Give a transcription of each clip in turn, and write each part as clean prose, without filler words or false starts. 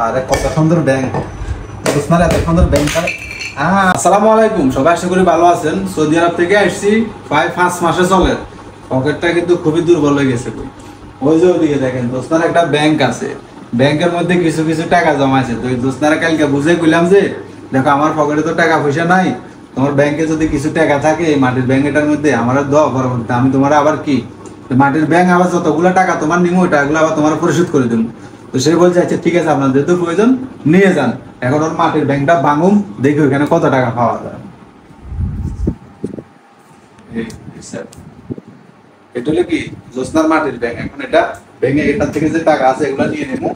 আরে কত সুন্দর ব্যাংক, বুঝনার এত সুন্দর ব্যাংক। আসসালামু আলাইকুম, সবাই আশা করি ভালো আছেন। সৌদি আরব থেকে আসছি, প্রায় 5 মাসে চলে। পকেটটা কিন্তু খুবই দুর্বল হয়ে গেছে। ওই যে ওদিকে দেখেন দোস্তার একটা ব্যাংক আছে, ব্যাংকের মধ্যে কিছু কিছু টাকা জমা আছে। তো দোস্তারা কালকে বুঝে কইলাম যে দেখো আমার পকেটে তো টাকা পয়সা নাই, তোমার ব্যাংকে যদি কিছু টাকা থাকে এই মাটির ব্যাংকটার মধ্যে আমার দাও, পরবর্তীতে আমি তোমার আবার কি মাটির ব্যাংক আবার যতগুলো টাকা তোমার নিমো টাকাগুলো আবার তোমার পরিশোধ করে দেবো। তো সে বলছে আচ্ছা ঠিক আছে, আপনার যেহেতু প্রয়োজন নিয়ে যান। এখন ওর মাটির ব্যাংকটা ভাঙুম, দেখি ওখানে কত টাকা পাওয়া যায়। এটা হলো কি জোসনার মাটির ব্যাংক। এখন এটা ব্যাংকে এটার থেকে যে টাকা আছে এগুলো নিয়ে নেবো,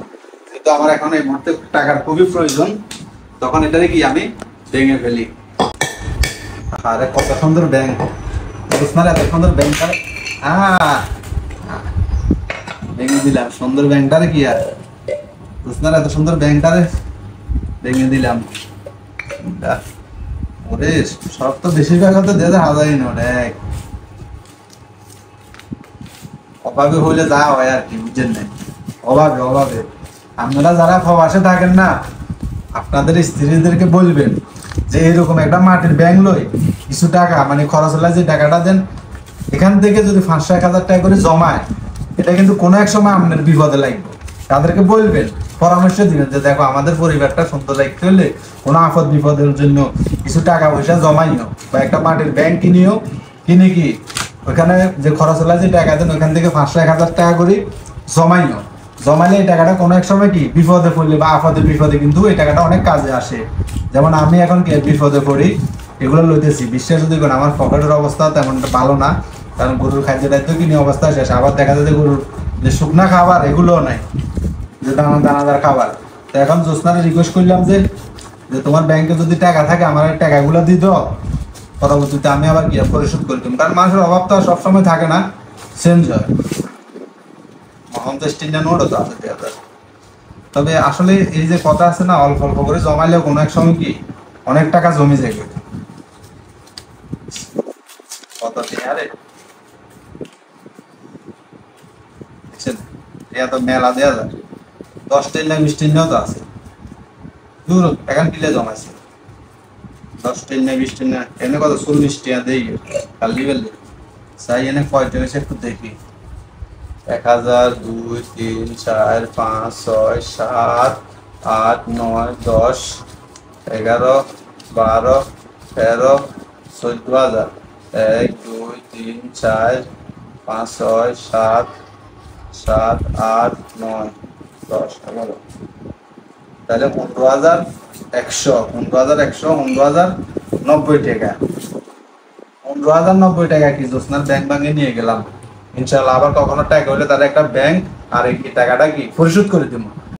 যেহেতু আমার এখন এই মুহূর্তে টাকার খুবই প্রয়োজন, তখন এটারে কি আমি ভেঙে ফেলি। আরে কত সুন্দর ব্যাংক, জোসনার এত সুন্দর ব্যাংকটা ভেঙে দিলাম। সুন্দর ব্যাংকটারে কি আর জোসনার এত সুন্দর ব্যাংকটারে ভেঙে দিলাম। ওরে সব তো বেশিরভাগ হয়তো দিয়ে হাজারই নোট এক। অভাবে হইলে যা হয় আর কি, বুঝছেন না? অভাবে অভাবে আপনারা যারা প্রবাসে থাকেন না, আপনাদের স্ত্রীদেরকে বলবেন যে এরকম একটা মাটির ব্যাংক লই, কিছু টাকা মানে খরচ হলে যে টাকাটা দেন, এখান থেকে যদি 5-1,000 টাকা করে জমায়, এটা কিন্তু কোনো এক সময় আপনার বিপদে লাগবে। তাদেরকে বলবেন, পরামর্শ দিবেন যে দেখো আমাদের পরিবারটা সুন্দর রাখতে হলে কোনো আপদ বিপদের জন্য কিছু টাকা পয়সা জমাইও, বা একটা মাটির ব্যাংক কিনিও, কিনে কি ওখানে যে খরচ হলে যে টাকা দেন ওখান থেকে 5-1,000 টাকা করে জমাইও। জমাইলে এই টাকাটা কোনো এক সময় কি বিপদে পড়লে বা আপদে বিপদে কিন্তু এই টাকাটা অনেক কাজে আসে। যেমন আমি এখন কি বিপদে পড়ি, এগুলো লইতেছি। বিশ্বাস যদি করেন আমার পকেটের অবস্থা তেমন ভালো না, কারণ গরুর খাদ্য দায়িত্ব কিনে অবস্থা শেষ। আবার দেখা যায় যে গরুর যে শুকনা খাবার এগুলোও নাই, যে দানাদার খাবার। তো এখন জোসনারে রিকোয়েস্ট করলাম যে তোমার ব্যাংকে যদি টাকা থাকে আমার টাকাগুলো দিয়ে দাও, পরবর্তীতে আমি আবার কি পরিশোধ করে দিই। কারণ মানুষের অভাব তো সবসময় থাকে না, চেঞ্জ হয়। নোটও তো আছে 2,000। তবে আসলে এই যে কথা আছে না, অল্প অল্প করে জমাইলেও কোনো এক সময় কি অনেক টাকা জমে যায়। কত আরে তো মেলা দেওয়া যায়, 10 না 20 তো আছে দূর এখন কিলে জমাইছে। 10 না 20 না এনে কত 40 টাকা দেই কালি বেলে চাই। এনে কয়টা হয়েছে একটু দেখি। 1,000, 2, 3, 4, 5, 6, 7, 8, 9, 10, 11, 12, 13, 14,000। 1, 2, 3, 4, 5, 6, 7, 7, 8, 9, 10, 11। তাহলে 15,100, 15,190 টাকা। 15,090 টাকা কি জোসনার ব্যাংক ভাঙে নিয়ে গেলাম। ইনশাআল্লাহ আবার কখনো টাকা হলে তার একটা ব্যাংক আর এই টাকাটা কি পরিশোধ করে দেবো।